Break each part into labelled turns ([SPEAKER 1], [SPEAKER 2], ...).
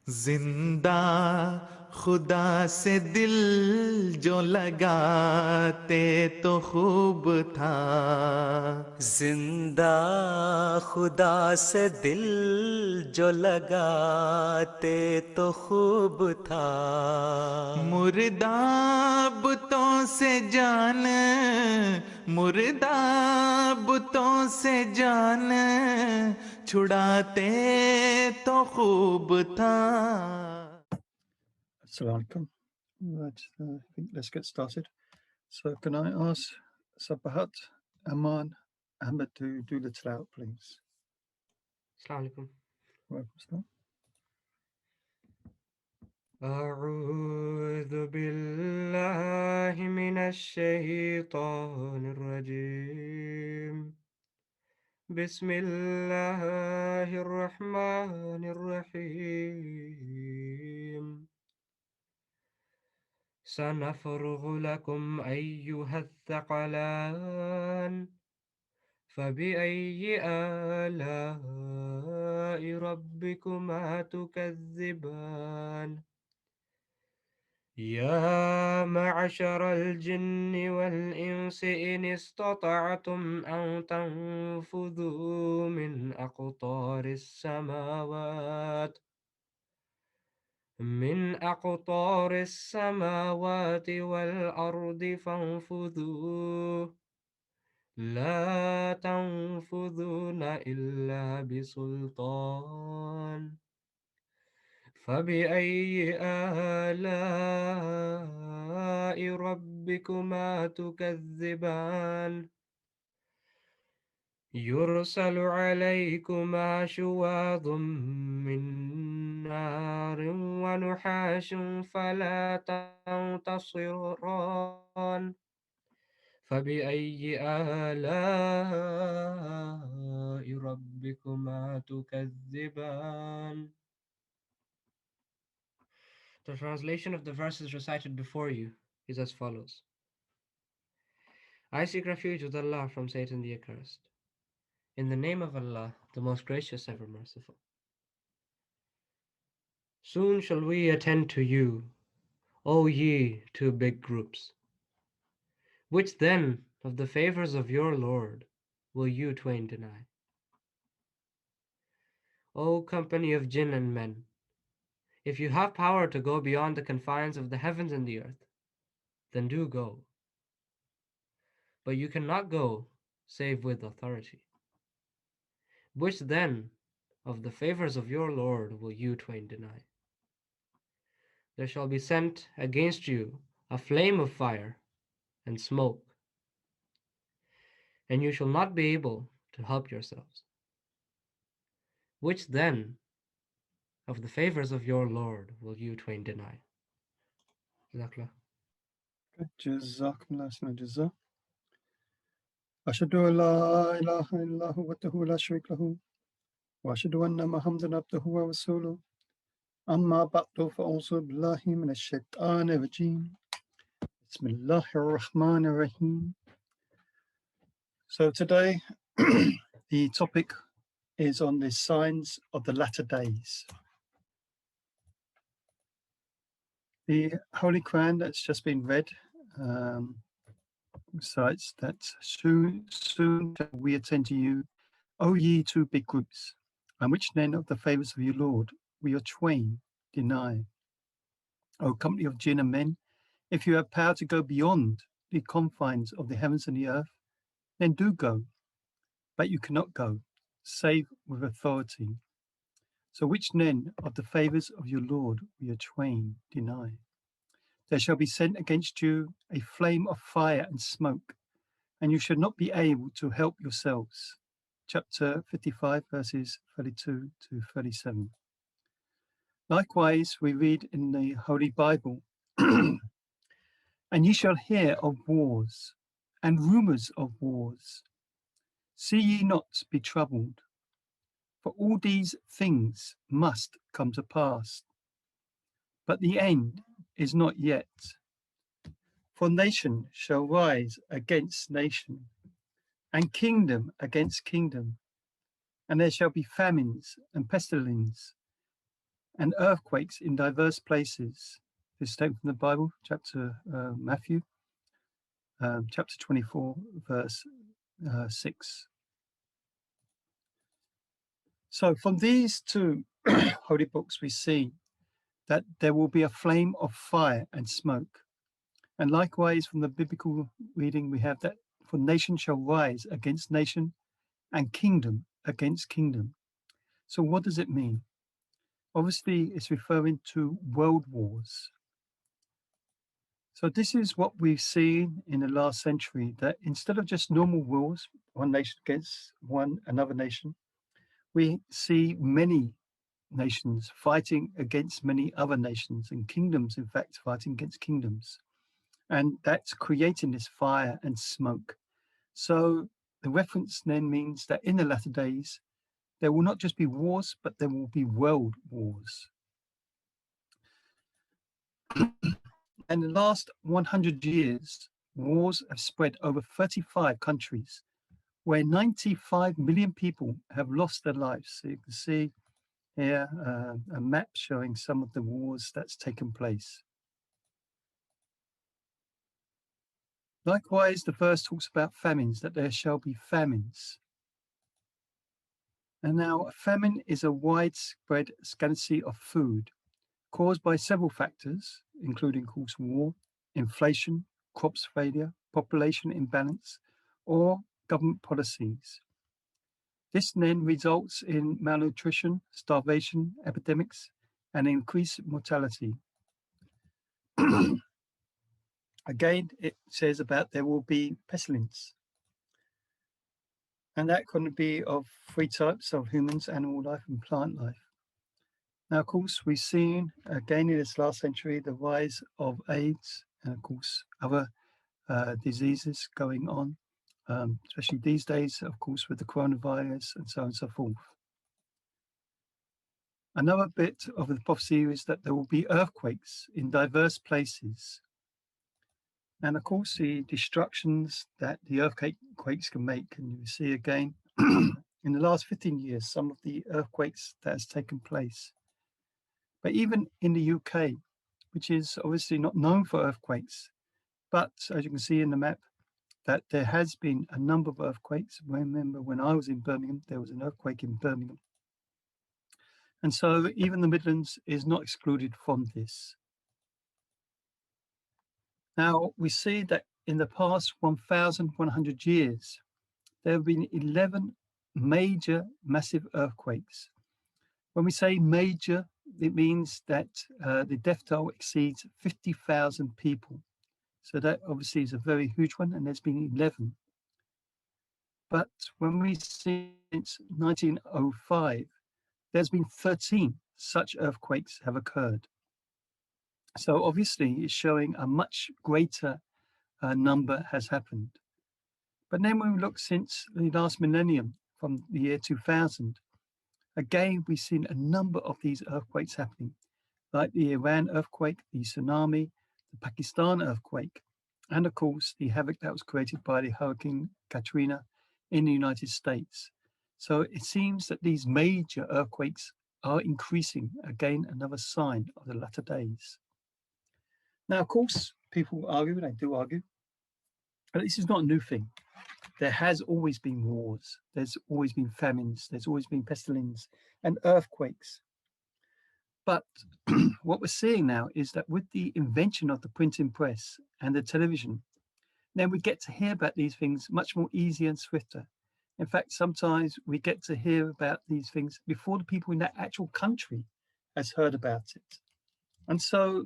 [SPEAKER 1] जिंदा खुदा से दिल जो लगाते तो खूब था।
[SPEAKER 2] जिंदा खुदा से दिल जो लगाते तो खूब था।
[SPEAKER 1] मुर्दा बुतों से जान, मुर्दा बुतों से जान छुड़ाते तो खूब था।
[SPEAKER 3] Assalamu alaikum. I think let's get started. So can I ask Sabahat, Aman, Ahmed to do the tilawat, please?
[SPEAKER 4] Assalamu alaikum.
[SPEAKER 3] Welcome, sir.
[SPEAKER 4] أعوذ بالله من الشيطان الرجيم. بسم الله الرحمن الرحيم. سنفرغ لكم أيها الثقلان فبأي آلاء ربكما تكذبان. يا معشر الجن والإنس إن استطعتم أن تنفذوا من أقطار السماوات والأرض فانفذوا لا تنفذون إلا بسلطان. فبأي آلاء ربكما تكذبان. يرسل عليكما شواظ من نار ونحاس فلا تنتصران. فبأي آلاء ربكما تكذبان. The translation of the verses recited before you is as follows. I seek refuge with Allah from Satan the accursed. In the name of Allah, the most gracious, ever merciful. Soon shall we attend to you, O ye two big groups. Which then of the favors of your Lord will you twain deny? O company of jinn and men, if you have power to go beyond the confines of the heavens and the earth, then do go. But you cannot go save with authority. Which then of the favors of your Lord will you twain deny? There shall be sent against you a flame of fire and smoke, and you shall not be able to help yourselves. Which then of the favors of your Lord will you twain deny? Jazakallah.
[SPEAKER 3] Jazakumullah khairan jazaa. Ashhadu an la ilaha illallah wahdahu la sharika lahu wa ashhadu anna Muhammadan abduhu wa rasuluhu. Amma ba'du fa'udhu billahi minash shaitanir rajeem. Bismillahir rahmanir rahim. So today the topic is on the signs of the latter days. The Holy Quran that's just been read recites that soon shall we attend to you, O ye two big groups, and which then of the favours of your Lord will your twain deny? O company of jinn and men, if you have power to go beyond the confines of the heavens and the earth, then do go, but you cannot go, save with authority. So which then of the favours of your Lord will your twain deny? There shall be sent against you a flame of fire and smoke, and you should not be able to help yourselves. Chapter 55, verses 32 to 37. Likewise, we read in the Holy Bible, and ye shall hear of wars and rumours of wars. See ye not be troubled, for all these things must come to pass, but the end is not yet. For nation shall rise against nation, and kingdom against kingdom, and there shall be famines and pestilence, and earthquakes in diverse places. This is taken from the Bible, chapter Matthew, chapter 24, verse 6. So from these two holy books, we see that there will be a flame of fire and smoke. And likewise, from the biblical reading, we have that for nation shall rise against nation and kingdom against kingdom. So what does it mean? Obviously, it's referring to world wars. So this is what we've seen in the last century, that instead of just normal wars, one nation against another nation, we see many nations fighting against many other nations, and kingdoms, in fact, fighting against kingdoms. And that's creating this fire and smoke. So the reference then means that in the latter days, there will not just be wars, but there will be world wars. In the last 100 years, wars have spread over 35 countries, where 95 million people have lost their lives. So you can see here a map showing some of the wars that's taken place. Likewise, the verse talks about famines, that there shall be famines. And now, a famine is a widespread scarcity of food caused by several factors, including, of course, war, inflation, crops failure, population imbalance, or government policies. This then results in malnutrition, starvation, epidemics, and increased mortality. Again, it says about there will be pestilence. And that can be of three types of humans, animal life, and plant life. Now, of course, we've seen again in this last century the rise of AIDS and, of course, other diseases going on, especially these days, of course, with the coronavirus and so on and so forth. Another bit of the prophecy is that there will be earthquakes in diverse places. And of course, the destructions that the earthquakes can make, and you see again in the last 15 years, some of the earthquakes that has taken place. But even in the UK, which is obviously not known for earthquakes, but as you can see in the map, that there has been a number of earthquakes. I remember when I was in Birmingham, there was an earthquake in Birmingham. And so even the Midlands is not excluded from this. Now, we see that in the past 1,100 years, there have been 11 major massive earthquakes. When we say major, it means that the death toll exceeds 50,000 people. So that obviously is a very huge one, and there's been 11. But when we see since 1905, there's been 13 such earthquakes have occurred. So obviously it's showing a much greater number has happened. But then when we look since the last millennium, from the year 2000, again, we've seen a number of these earthquakes happening, like the Iran earthquake, the tsunami, the Pakistan earthquake, and of course, the havoc that was created by the Hurricane Katrina in the United States. So it seems that these major earthquakes are increasing, again, another sign of the latter days. Now, of course, people argue, and they do argue, but this is not a new thing. There has always been wars, there's always been famines, there's always been pestilence and earthquakes. But what we're seeing now is that with the invention of the printing press and the television, then we get to hear about these things much more easier and swifter. In fact, sometimes we get to hear about these things before the people in that actual country has heard about it. And so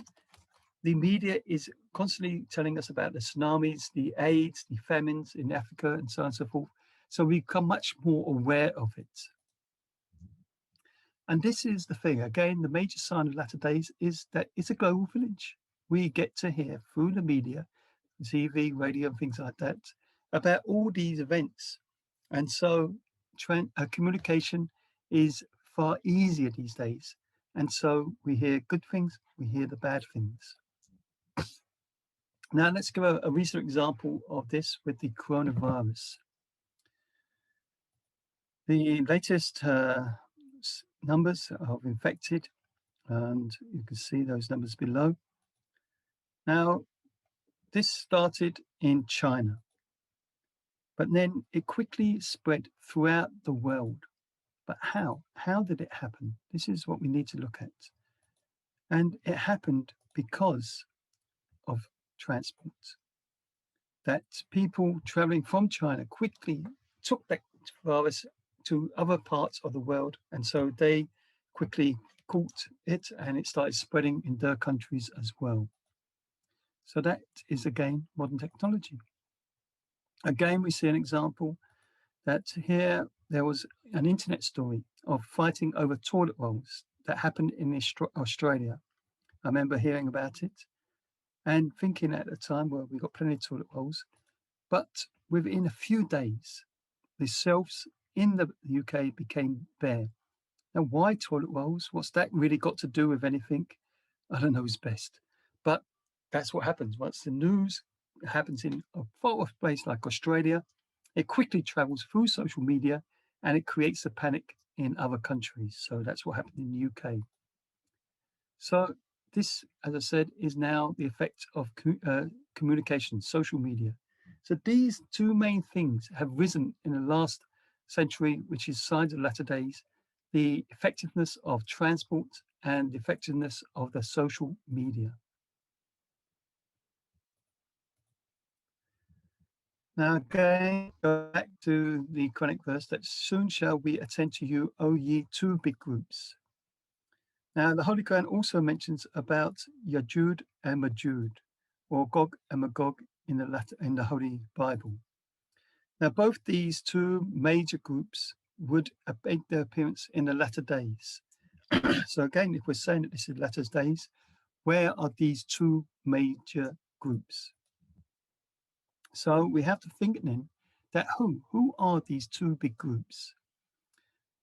[SPEAKER 3] the media is constantly telling us about the tsunamis, the AIDS, the famines in Africa, and so on and so forth. So we become much more aware of it. And this is the thing, again, the major sign of latter days is that it's a global village. We get to hear through the media, TV, radio, and things like that, about all these events. And so communication is far easier these days. And so we hear good things, we hear the bad things. Now let's give a recent example of this with the coronavirus. The latest numbers of infected And you can see those numbers below. Now, this started in China, but then it quickly spread throughout the world. But how? How did it happen? This is what we need to look at. And it happened because of transport. That people traveling from China quickly took that virus to other parts of the world. And so they quickly caught it and it started spreading in their countries as well. So that is again modern technology. Again, we see an example that here there was an internet story of fighting over toilet rolls that happened in Australia. I remember hearing about it and thinking at the time, well, we got plenty of toilet rolls. But within a few days, the shelves in the UK became bare. Now, why toilet rolls? What's that really got to do with anything? I don't know who's best. But that's what happens. Once the news happens in a far off place like Australia, it quickly travels through social media and it creates a panic in other countries. So that's what happened in the UK. So this, as I said, is now the effect of communication, social media. So these two main things have risen in the last century, which is signs of latter days, the effectiveness of transport and the effectiveness of the social media. Now again, go back to the Quranic verse that soon shall we attend to you, O ye two big groups. Now, the Holy Quran also mentions about Yajud and Majud, or Gog and Magog in the Holy Bible. Now, both these two major groups would make their appearance in the latter days. So again, if we're saying that this is latter days, where are these two major groups? So we have to think then that who are these two big groups?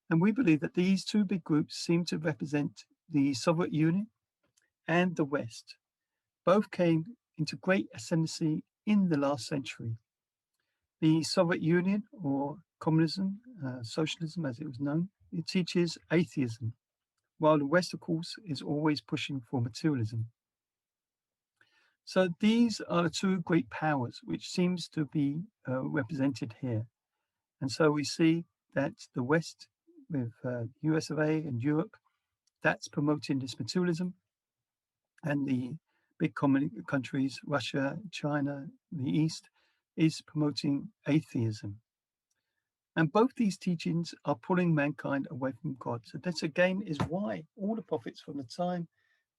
[SPEAKER 3] And we believe that these two big groups seem to represent the Soviet Union and the West. Both came into great ascendancy in the last century. The Soviet Union, or communism, socialism as it was known, it teaches atheism, while the West, of course, is always pushing for materialism. So these are the two great powers which seems to be represented here. And so we see that the West, with US of A and Europe, that's promoting this materialism, and the big countries, Russia, China, the East, is promoting atheism. And both these teachings are pulling mankind away from God. So this again is why all the prophets from the time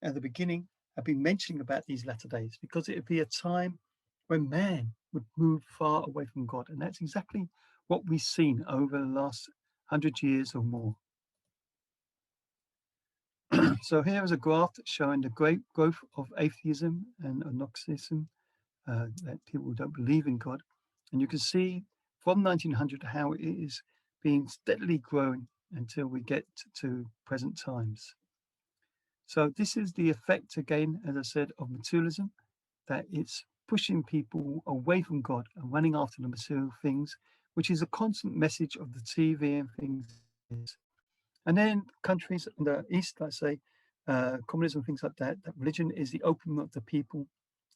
[SPEAKER 3] at the beginning have been mentioning about these latter days, because it would be a time when man would move far away from God. And that's exactly what we've seen over the last 100 years or more. So here is a graph showing the great growth of atheism and agnosticism, that people don't believe in God. And you can see from 1900 how it is being steadily growing until we get to present times. So this is the effect, again, as I said, of materialism, that it's pushing people away from God and running after the material things, which is a constant message of the TV and things. And then countries in the East, I say, communism, things like that, that religion is the opium of the people,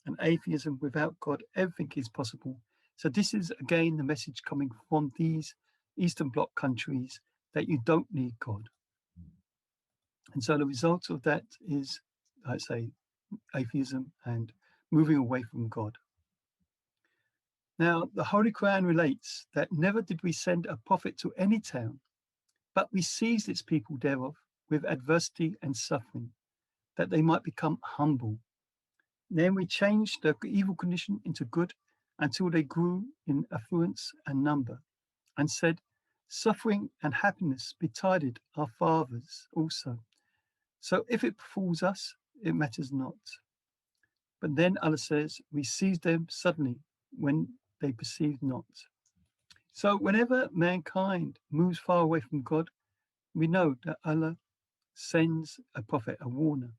[SPEAKER 3] and atheism, without God, everything is possible. So this is, again, the message coming from these Eastern Bloc countries that you don't need God. And so the result of that is, I say, atheism and moving away from God. Now, the Holy Quran relates that never did we send a prophet to any town, but we seized its people thereof with adversity and suffering, that they might become humble. Then we changed their evil condition into good until they grew in affluence and number, and said, suffering and happiness betided our fathers also. So if it befalls us, it matters not. But then Allah says, we seized them suddenly when they perceived not. So whenever mankind moves far away from God, we know that Allah sends a prophet, a warner.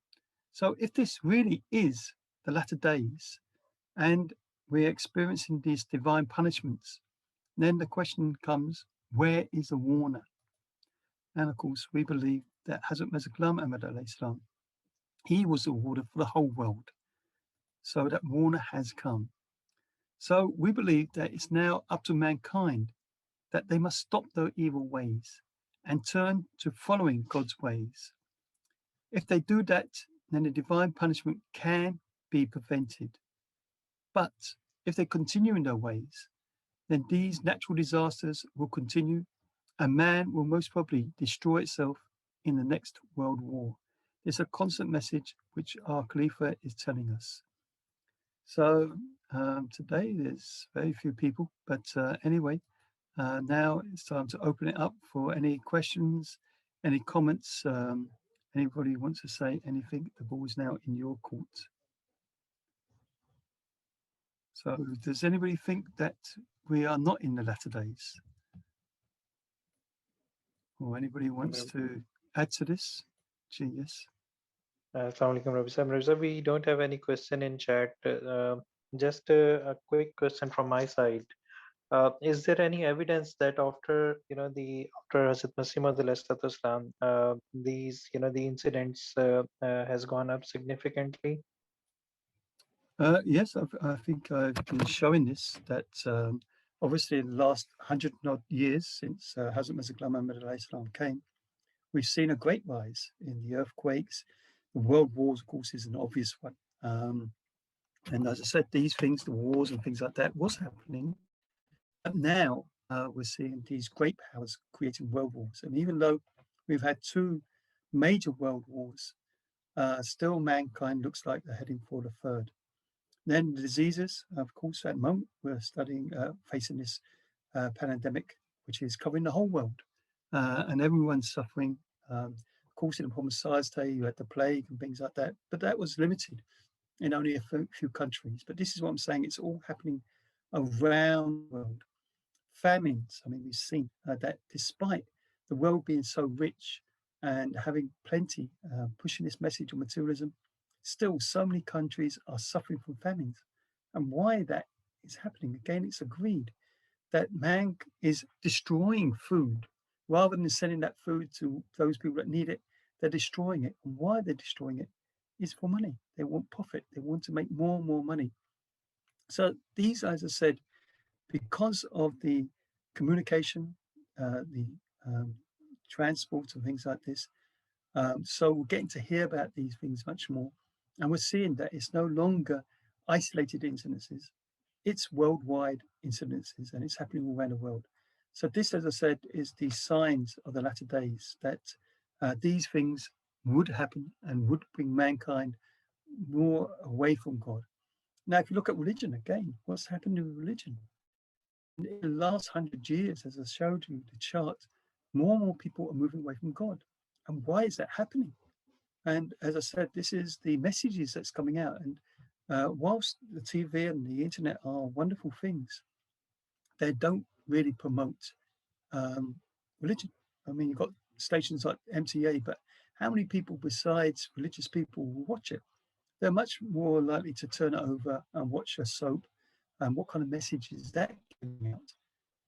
[SPEAKER 3] So if this really is the latter days and we're experiencing these divine punishments, then the question comes, where is the warner? And of course, we believe that Hazrat Mirza Ghulam Ahmad alayhi salam He was the water for the whole world. So that water has come. So we believe that it's now up to mankind that they must stop their evil ways and turn to following God's ways. If they do that, then the divine punishment can be prevented. But if they continue in their ways, then these natural disasters will continue and man will most probably destroy itself in the next world war. It's a constant message which our Khalifa is telling us. So today there's very few people, but anyway, now it's time to open it up for any questions, any comments. Anybody wants to say anything? The ball is now in your court. So does anybody think that we are not in the latter days? Or anybody wants to add to this? Yes.
[SPEAKER 5] Assalamu alaikum, Rabi Sahib. Rabi Sahib, we don't have any question in chat. Just a quick question from my side. Is there any evidence that after Hazrat Masih Maud Islam, these the incidents has gone up significantly?
[SPEAKER 3] Yes, I think I've been showing this, that obviously in the last 100 odd years since Hazrat Mirza Ghulam Ahmad alayhi salam came, we've seen a great rise in the earthquakes. The world wars, of course, is an obvious one. And as I said, these things, the wars and things like that, was happening. But now we're seeing these great powers creating world wars. And even though we've had two major world wars, still mankind looks like they're heading for the third. Then the diseases, of course, at the moment we're studying, facing this pandemic, which is covering the whole world, and everyone's suffering. Of course, in the Muhammad Science Day, you had the plague and things like that, but that was limited in only a few countries. But this is what I'm saying, it's all happening around the world. Famines, I mean, we've seen that despite the world being so rich and having plenty, pushing this message of materialism, still so many countries are suffering from famines. And why that is happening, again, it's agreed that man is destroying food rather than sending that food to those people that need it. They're destroying it. And why they're destroying it is for money. They want profit. They want to make more and more money. So these, as I said, because of the communication, the transport and things like this, so we're getting to hear about these things much more. And we're seeing that it's no longer isolated incidences. It's worldwide incidences, and it's happening all around the world. So this, as I said, is the signs of the latter days, that these things would happen and would bring mankind more away from God. Now, if you look at religion again, what's happened with religion? In the last 100 years, as I showed you the chart, more and more people are moving away from God. And why is that happening? And as I said, this is the messages that's coming out. And whilst the TV and the internet are wonderful things, they don't really promote religion. I mean, you've got stations like MTA, but how many people besides religious people will watch it? They're much more likely to turn it over and watch a soap. And what kind of message is that giving out?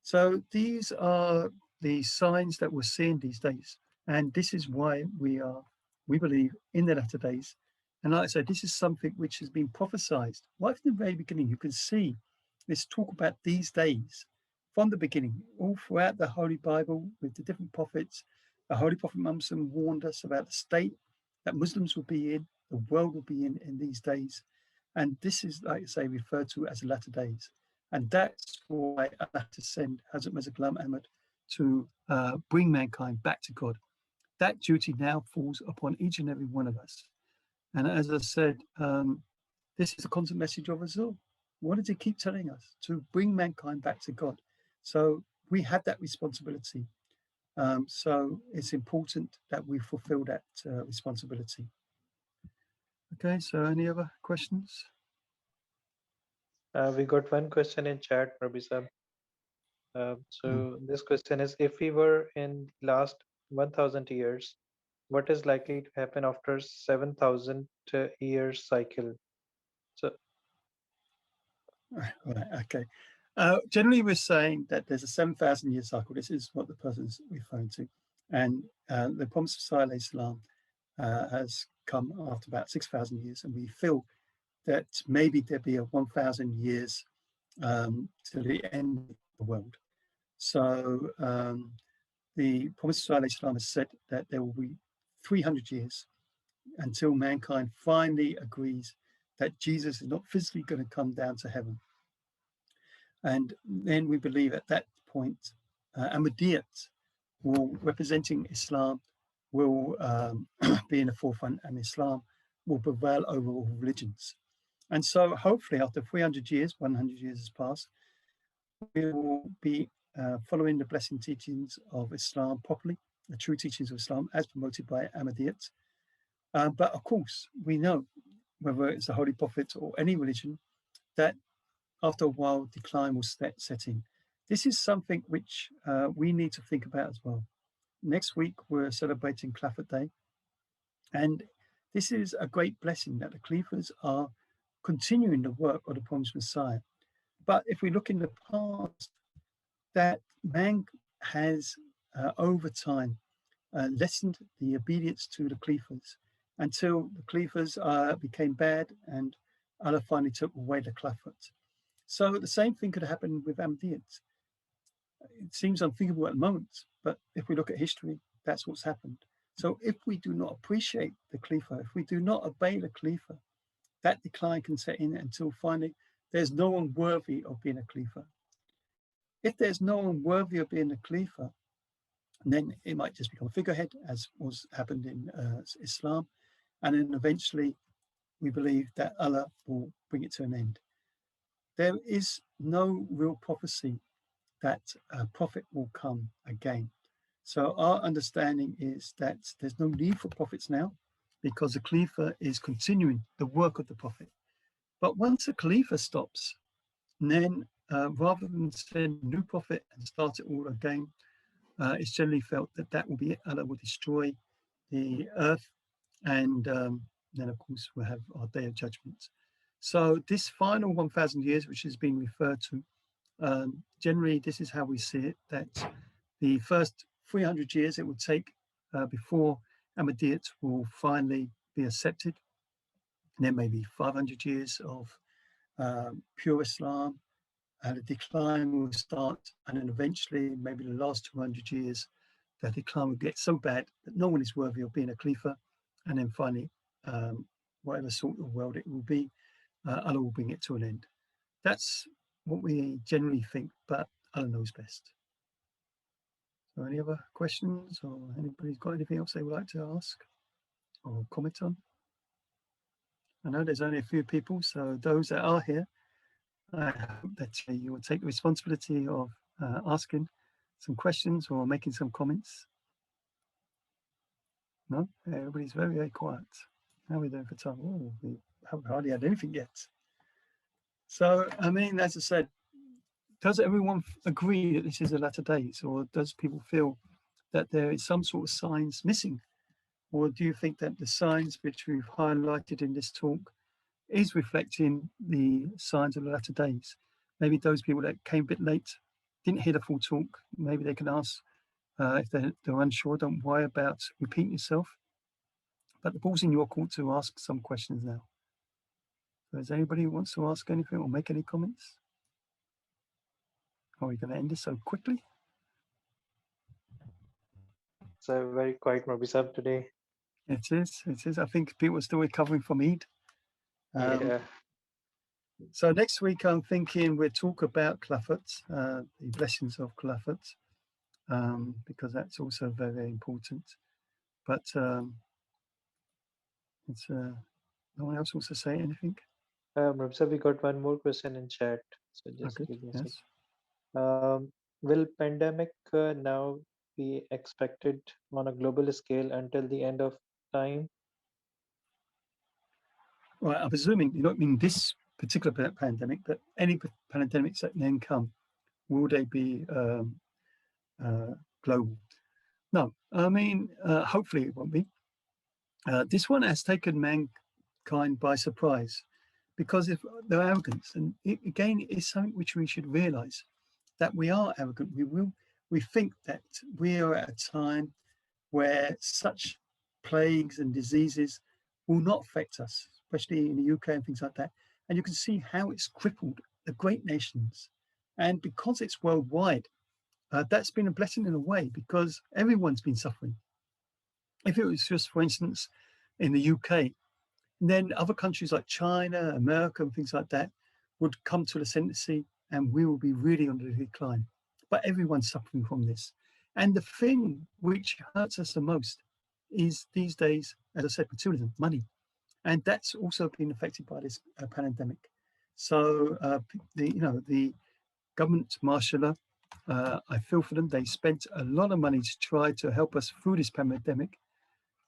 [SPEAKER 3] So these are the signs that we're seeing these days. And this is why we believe in the latter days. And like I said, this is something which has been prophesied right from the very beginning. You can see this talk about these days from the beginning, all throughout the Holy Bible with the different prophets. The Holy Prophet Muhammad warned us about the state that Muslims will be in, the world will be in these days. And this is, like I say, referred to as the latter days. And that's why I had to send Hazrat Mirza Ghulam Ahmad to bring mankind back to God. That duty now falls upon each and every one of us. And as I said, this is a constant message of us all. What does he keep telling us? To bring mankind back to God. So we have that responsibility. So it's important that we fulfill that responsibility. Okay, so any other questions?
[SPEAKER 5] We got one question in chat, Rabi Sahib. So this question is, if we were in last 1000 years, what is likely to happen after 7000 years cycle? So
[SPEAKER 3] Right, okay. Generally, we're saying that there's a 7,000 year cycle. This is what the person's referring to. And the Prophet Islam has come after about 6,000 years, and we feel that maybe there'll be a 1,000 years to the end of the world. So the Prophet ﷺ has said that there will be 300 years until mankind finally agrees that Jesus is not physically going to come down to heaven. And then we believe at that point, Ahmadiyyat will, representing Islam, will be in the forefront, and Islam will prevail over all religions. And so hopefully after 300 years, 100 years has passed, we will be following the blessing teachings of Islam properly, the true teachings of Islam as promoted by Ahmadiyyat. But of course, we know, whether it's the Holy Prophet or any religion, that after a while decline will set in. This is something which we need to think about as well. Next week, we're celebrating Khilafat Day. And this is a great blessing that the Khalifas are continuing the work of the promised Messiah. But if we look in the past, that man has over time lessened the obedience to the Khalifas until the Khalifas became bad and Allah finally took away the Khilafat. So the same thing could happen with Ahmadiyyat. It seems unthinkable at the moment, but if we look at history, that's what's happened. So if we do not appreciate the Khalifa, if we do not obey the Khalifa, that decline can set in until finally there's no one worthy of being a Khalifa. If there's no one worthy of being a Khalifa, then it might just become a figurehead, as was happened in Islam. And then eventually we believe that Allah will bring it to an end. There is no real prophecy that a prophet will come again. So our understanding is that there's no need for prophets now because the Khalifa is continuing the work of the prophet. But once the Khalifa stops, then rather than send a new prophet and start it all again, it's generally felt that that will be it. Allah will destroy the earth, and then of course we'll have our day of judgment. So this final 1,000 years, which has been referred to, generally this is how we see it, that the first 300 years it will take before Ahmadiyyat will finally be accepted. And then maybe 500 years of pure Islam, and a decline will start, and then eventually maybe the last 200 years the decline will get so bad that no one is worthy of being a Khalifa, and then finally whatever sort of world it will be, Allah will bring it to an end. That's what we generally think, but Allah knows best. So any other questions, or anybody's got anything else they would like to ask or comment on? I know there's only a few people, so those that are here, I hope that you will take the responsibility of asking some questions or making some comments. No, everybody's very, very quiet. How are we doing for time? Oh, we haven't hardly had anything yet. So, I mean, as I said, does everyone agree that this is the latter days, or does people feel that there is some sort of signs missing? Or do you think that the signs which we've highlighted in this talk is reflecting the signs of the latter days? Maybe those people that came a bit late didn't hear the full talk. Maybe they can ask if they're unsure. Don't worry about repeating yourself. But the ball's in your court to ask some questions now. So is anybody who wants to ask anything or make any comments? Or are we going to end this so quickly?
[SPEAKER 5] It's a very quiet Mobisab today.
[SPEAKER 3] It is. It is. I think people are still recovering from Eid.
[SPEAKER 5] Yeah.
[SPEAKER 3] So next week, I'm thinking we'll talk about Khilafat, the blessings of Khilafat, because that's also very, very important. But it's no one else wants to say anything.
[SPEAKER 5] Mobisab, we got one more question in chat. So just
[SPEAKER 3] Okay.
[SPEAKER 5] give me a
[SPEAKER 3] Yes.
[SPEAKER 5] second. Will pandemic now be expected on a global scale until the end of time?
[SPEAKER 3] Well, I'm presuming you don't mean this particular pandemic, but any pandemics that then come, will they be global? No, I mean, hopefully it won't be. This one has taken mankind by surprise because of their arrogance. And again, it's something which we should realize, that we are arrogant. We think that we are at a time where such plagues and diseases will not affect us, especially in the UK and things like that. And you can see how it's crippled the great nations. And because it's worldwide, that's been a blessing in a way, because everyone's been suffering. If it was just, for instance, in the UK, then other countries like China, America, and things like that would come to the ascendancy, and we will be really on the decline. But everyone's suffering from this. And the thing which hurts us the most is these days, as I said, materialism, money. And that's also been affected by this pandemic. So the government martial law, I feel for them. They spent a lot of money to try to help us through this pandemic,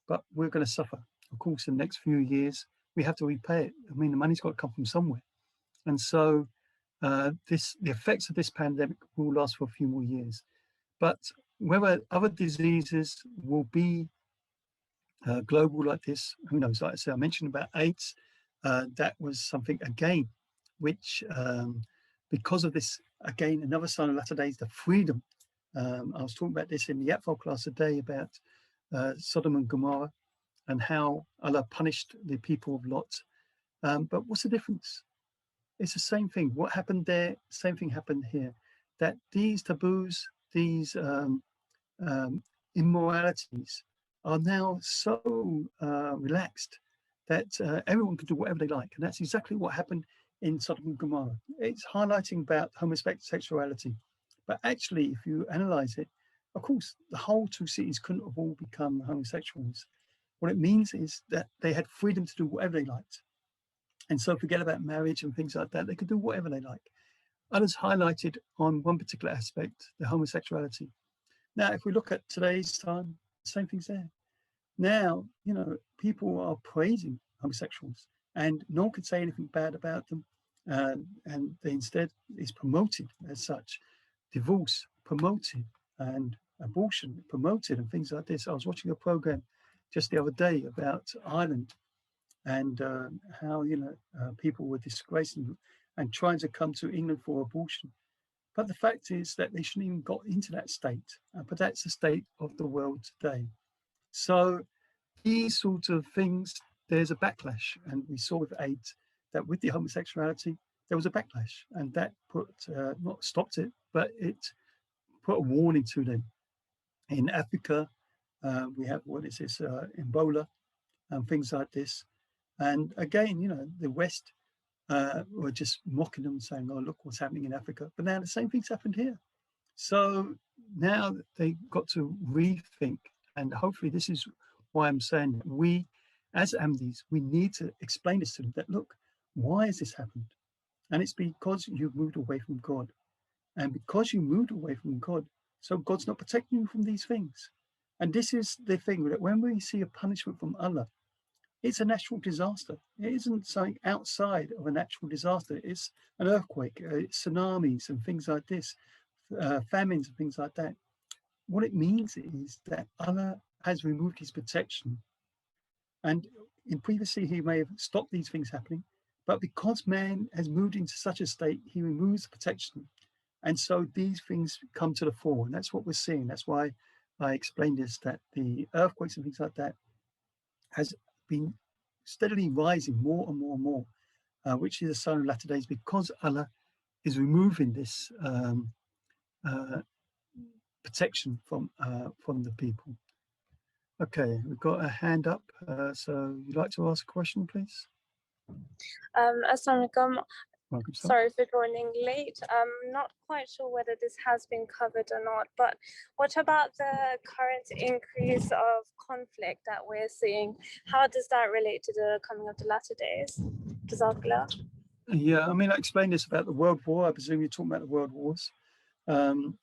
[SPEAKER 3] but we're going to suffer. Of course, in the next few years, we have to repay it. I mean, the money's got to come from somewhere. And so the effects of this pandemic will last for a few more years. But whether other diseases will be global like this, who knows? Like I said, I mentioned about AIDS. That was something, again, which because of this, again, another sign of latter days, the freedom. I was talking about this in the Atfal class today about Sodom and Gomorrah and how Allah punished the people of Lot. But what's the difference? It's the same thing. What happened there, same thing happened here. That these taboos, these immoralities are now so relaxed that everyone can do whatever they like. And that's exactly what happened in Sodom and Gomorrah. It's highlighting about homosexuality. But actually, if you analyze it, of course, the whole two cities couldn't have all become homosexuals. What it means is that they had freedom to do whatever they liked. And so forget about marriage and things like that. They could do whatever they like. Others highlighted on one particular aspect, the homosexuality. Now, if we look at today's time, same thing's there. Now, people are praising homosexuals and no one can say anything bad about them. And they instead is promoted as such. Divorce promoted and abortion promoted and things like this. I was watching a program just the other day about Ireland and how, people were disgracing and trying to come to England for abortion. But the fact is that they shouldn't even got into that state. But that's the state of the world today. So these sorts of things, there's a backlash. And we saw with AIDS that with the homosexuality, there was a backlash. And that not stopped it, but it put a warning to them. In Africa, we have, Ebola and things like this. And again, the West were just mocking them, saying, oh, look what's happening in Africa. But now the same thing's happened here. So now they got to rethink. And hopefully this is why I'm saying that we, as Ahmadis, we need to explain this to them, that, look, why has this happened? And it's because you've moved away from God. And because you moved away from God, so God's not protecting you from these things. And this is the thing, that when we see a punishment from Allah, it's a natural disaster. It isn't something outside of a natural disaster. It's an earthquake, tsunamis and things like this, famines and things like that. What it means is that Allah has removed his protection. And in previously, he may have stopped these things happening, but because man has moved into such a state, he removes the protection. And so these things come to the fore. And that's what we're seeing. That's why I explained this, that the earthquakes and things like that has been steadily rising more and more and more, which is a sign of latter days, because Allah is removing this protection from the people. Okay, we've got a hand up. So you'd like to ask a question, please?
[SPEAKER 6] Assalamu alaikum.
[SPEAKER 3] Welcome, sir.
[SPEAKER 6] Sorry for joining late. I'm not quite sure whether this has been covered or not, but what about the current increase of conflict that we're seeing? How does that relate to the coming of the latter days? Jazakallah.
[SPEAKER 3] Yeah, I mean, I explained this about the World War. I presume you're talking about the World Wars.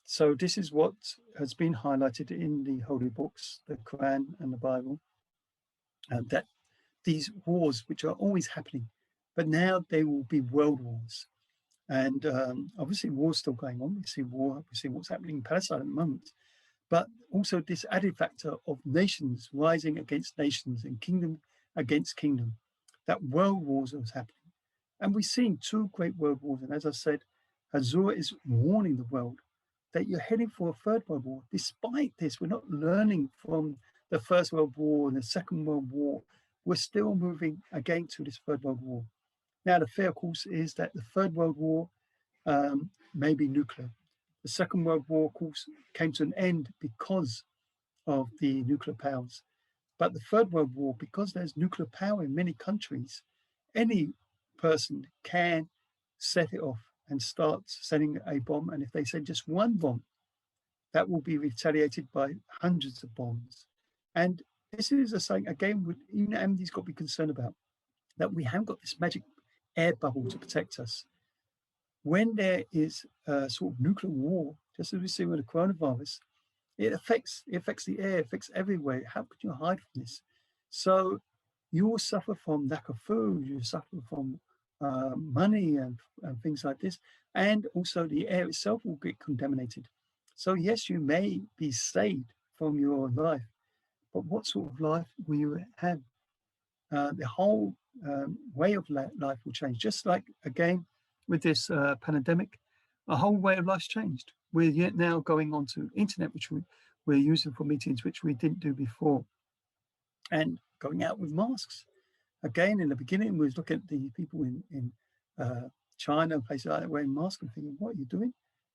[SPEAKER 3] So this is what has been highlighted in the holy books, the Quran and the Bible, that these wars, which are always happening, but now they will be world wars. And obviously war's still going on. We see war, we see what's happening in Palestine at the moment, but also this added factor of nations rising against nations and kingdom against kingdom, that world wars is happening. And we've seen two great world wars. And as I said, Hazur is warning the world that you're heading for a third world war. Despite this, we're not learning from the First World War and the Second World War we're still moving again to this Third World War. Now, the fear, of course, is that the Third World War may be nuclear. The Second World War, of course, came to an end because of the nuclear powers. But the Third World War, because there's nuclear power in many countries, any person can set it off and start sending a bomb. And if they send just one bomb, that will be retaliated by hundreds of bombs. And this is a saying, again, even Amnesty's got to be concerned about, that we haven't got this magic air bubble to protect us. When there is a sort of nuclear war, just as we see with the coronavirus, it affects the air, it affects everywhere. How could you hide from this? So you will suffer from lack of food, you suffer from money and things like this. And also the air itself will get contaminated. So yes, you may be saved from your life, but what sort of life will you have? The whole way of life will change. Just like, again, with this pandemic, a whole way of life's changed. We're yet now going on to internet, which we're using for meetings, which we didn't do before. And going out with masks. Again, in the beginning, we was looking at the people in China and places like that wearing masks and thinking, what are you doing?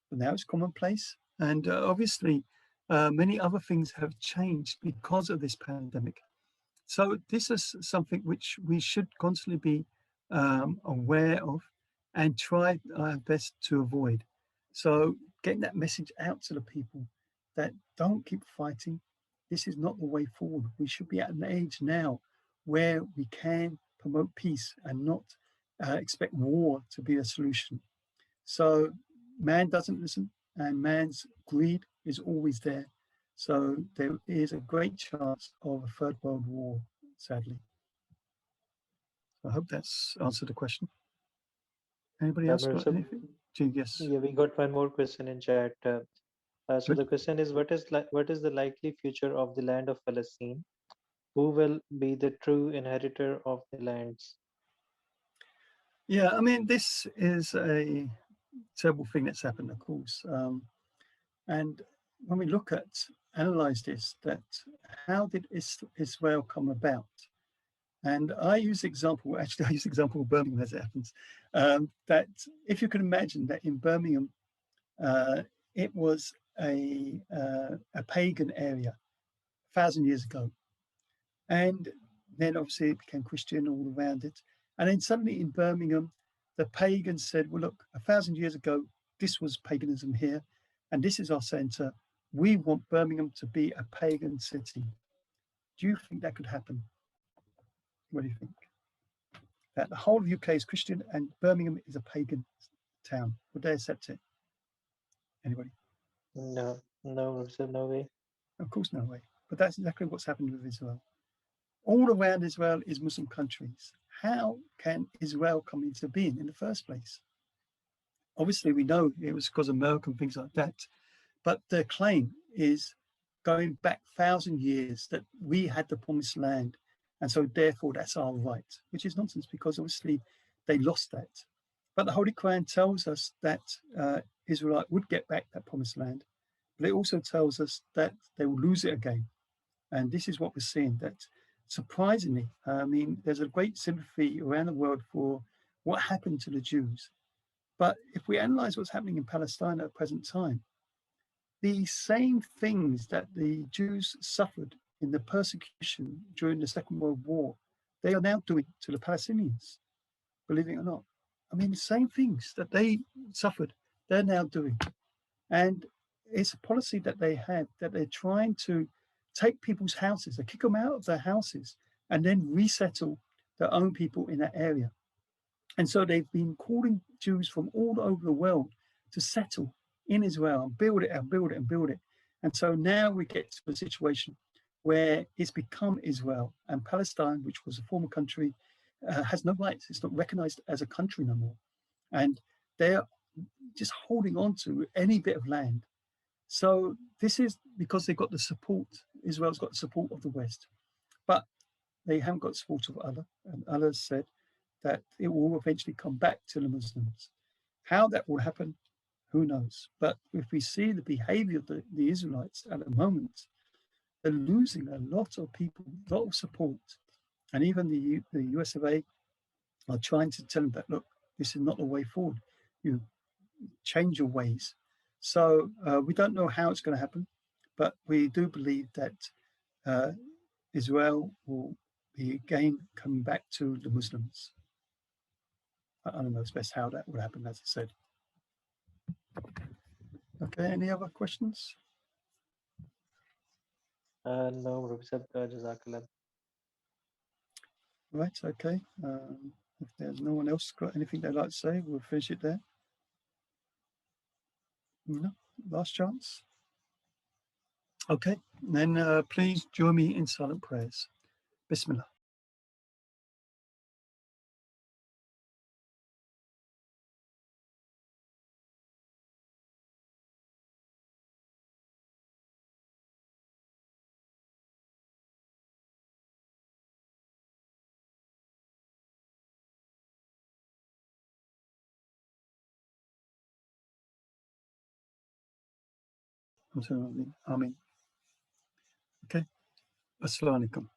[SPEAKER 3] But now it's commonplace. And obviously, many other things have changed because of this pandemic. So this is something which we should constantly be aware of and try our best to avoid. So getting that message out to the people that don't keep fighting. This is not the way forward. We should be at an age now where we can promote peace and not expect war to be a solution. So man doesn't listen, and man's greed is always there. So there is a great chance of a third world war, sadly. I hope that's answered the question. Anybody else got anything? Yes.
[SPEAKER 5] Yeah, we got one more question in chat. So
[SPEAKER 3] Good.
[SPEAKER 5] the question is, what is the likely future of the land of Palestine? Who will be the true inheritor of the lands?
[SPEAKER 3] Yeah, I mean, this is a terrible thing that's happened, of course. And when we look at, analyze this, that how did Israel come about? And I use the example, actually I use the example of Birmingham as it happens, that if you can imagine that in Birmingham, it was a pagan area 1,000 years ago. And then obviously it became Christian all around it. And then suddenly in Birmingham, the pagans said, well, look, 1,000 years ago, this was paganism here, and this is our center. We want Birmingham to be a pagan city. Do you think that could happen? What do you think? That the whole of UK is Christian and Birmingham is a pagan town. Would they accept it? Anybody?
[SPEAKER 5] No, no way.
[SPEAKER 3] Of course, no way. But that's exactly what's happened with Israel. All around Israel is Muslim countries. How can Israel come into being in the first place? Obviously, we know it was because of America and things like that. But the claim is going back 1,000 years that we had the promised land. And so therefore that's our right, which is nonsense because obviously they lost that. But the Holy Quran tells us that Israelite would get back that promised land. But it also tells us that they will lose it again. And this is what we're seeing, that surprisingly, I mean, there's a great sympathy around the world for what happened to the Jews. But if we analyze what's happening in Palestine at the present time, the same things that the Jews suffered in the persecution during the Second World War, they are now doing to the Palestinians, believe it or not. I mean, the same things that they suffered, they're now doing. And it's a policy that they have, that they're trying to take people's houses, they kick them out of their houses and then resettle their own people in that area. And so they've been calling Jews from all over the world to settle in Israel and build it and build it and build it. And so now we get to a situation where it's become Israel, and Palestine, which was a former country, has no rights. It's not recognized as a country no more. And they're just holding on to any bit of land. So this is because they've got the support, Israel's got the support of the West, but they haven't got support of Allah. And Allah said that it will eventually come back to the Muslims. How that will happen, who knows? But if we see the behavior of the Israelites at the moment, they're losing a lot of people, a lot of support. And even the US of A are trying to tell them that, look, this is not the way forward. You change your ways. So we don't know how it's going to happen, but we do believe that Israel will be again coming back to the Muslims. I don't know best how that would happen, as I said. Okay, any other questions?
[SPEAKER 5] No, Rabbi Sahib, Jazakallah.
[SPEAKER 3] Right, okay. If there's no one else got anything they'd like to say, we'll finish it there. No, last chance. Okay, then please join me in silent prayers. Bismillah. Amen. Okay. Assalamu alaikum.